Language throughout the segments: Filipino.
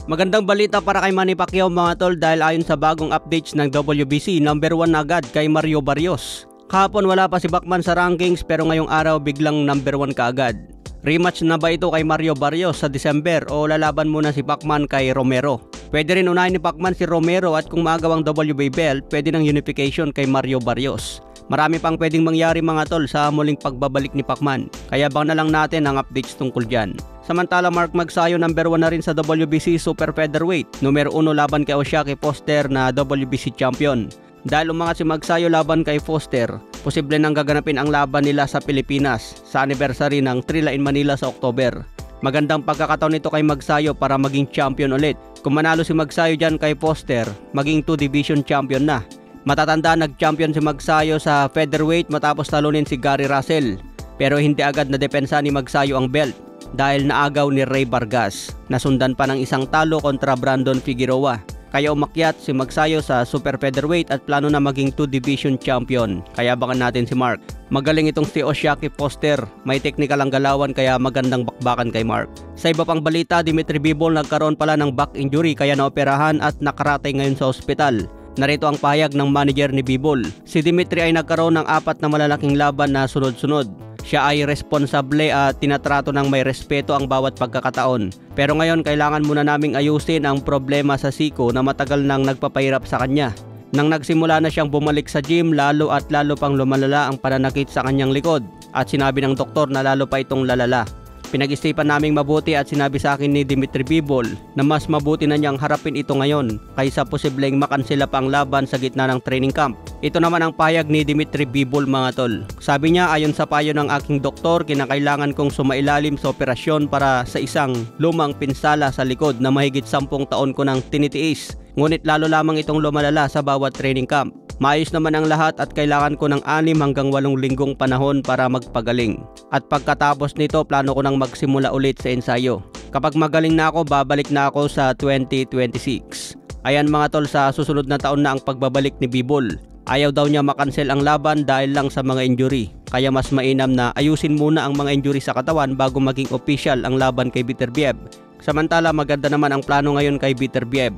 Magandang balita para kay Manny Pacquiao mga tol dahil ayon sa bagong updates ng WBC, number 1 na agad kay Mario Barrios. Kahapon wala pa si Pacman sa rankings pero ngayong araw biglang number 1 kaagad. Rematch na ba ito kay Mario Barrios sa December o lalaban muna si Pacman kay Romero? Pwede rin unahin ni Pacman si Romero at kung maagawang WBA belt, pwede ng unification kay Mario Barrios. Marami pang pwedeng mangyari mga tol sa muling pagbabalik ni Pacman, kaya bang na lang natin ang updates tungkol dyan. Samantala Mark Magsayo number 1 na rin sa WBC Super Featherweight, numero 1 laban kay Oshaky Foster na WBC champion. Dahil umangat si Magsayo laban kay Foster, posible nang gaganapin ang laban nila sa Pilipinas sa anniversary ng Trilla in Manila sa October. Magandang pagkakataon nito kay Magsayo para maging champion ulit. Kung manalo si Magsayo dyan kay Foster, maging 2 division champion na. Matatanda nag-champion si Magsayo sa featherweight matapos talunin si Gary Russell, pero hindi agad na depensa ni Magsayo ang belt dahil naagaw ni Ray Vargas. Nasundan pa ng isang talo kontra Brandon Figueroa. Kaya umakyat si Magsayo sa super featherweight at plano na maging 2 division champion. Kaya abangan natin si Mark. Magaling itong si Oshaky Foster. May technical ang galawan kaya magandang bakbakan kay Mark. Sa iba pang balita, Dimitri Bivol nagkaroon pala ng back injury kaya naoperahan at nakaratay ngayon sa ospital. Narito ang pahayag ng manager ni Bivol. Si Dimitri ay nagkaroon ng 4 na malalaking laban na sunod-sunod. Siya ay responsable at tinatrato ng may respeto ang bawat pagkakataon. Pero ngayon kailangan muna naming ayusin ang problema sa siko na matagal nang nagpapahirap sa kanya. Nang nagsimula na siyang bumalik sa gym, lalo pang lumalala ang pananakit sa kanyang likod at sinabi ng doktor na lalo pa itong lalala. Pinag-isipan naming mabuti at sinabi sa akin ni Dimitri Bivol na mas mabuti na niyang harapin ito ngayon kaysa posibleng makansela pa ang laban sa gitna ng training camp. Ito naman ang payag ni Dimitri Bivol mga tol. Sabi niya ayon sa payo ng aking doktor, kinakailangan kong sumailalim sa operasyon para sa isang lumang pinsala sa likod na mahigit 10 taon ko nang tinitiis. Ngunit lalo lamang itong lumalala sa bawat training camp. Maayos naman ang lahat at kailangan ko ng 6 hanggang 8 linggong panahon para magpagaling. At pagkatapos nito, plano ko nang magsimula ulit sa ensayo. Kapag magaling na ako, babalik na ako sa 2026. Ayan mga tol, sa susunod na taon na ang pagbabalik ni Bivol. Ayaw daw niya makansel ang laban dahil lang sa mga injury. Kaya mas mainam na ayusin muna ang mga injury sa katawan bago maging official ang laban kay Beterbiev. Samantala maganda naman ang plano ngayon kay Beterbiev.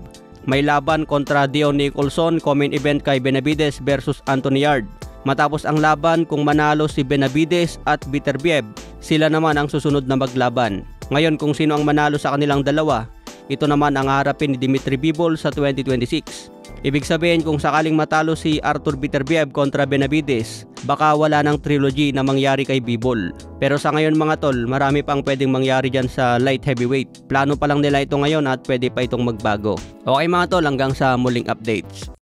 May laban kontra Dion Nicholson, co-main event kay Benavides versus Anthony Yarde. Matapos ang laban, kung manalo si Benavides at Beterbiev, sila naman ang susunod na maglaban. Ngayon kung sino ang manalo sa kanilang dalawa, ito naman ang harapin ni Dimitri Bivol sa 2026. Ibig sabihin kung sakaling matalo si Arthur Beterbiev kontra Benavides, baka wala ng trilogy na mangyari kay Bivol. Pero sa ngayon mga tol, marami pang pwedeng mangyari dyan sa light heavyweight. Plano pa lang nila ito ngayon at pwede pa itong magbago. Okay mga tol, hanggang sa muling updates.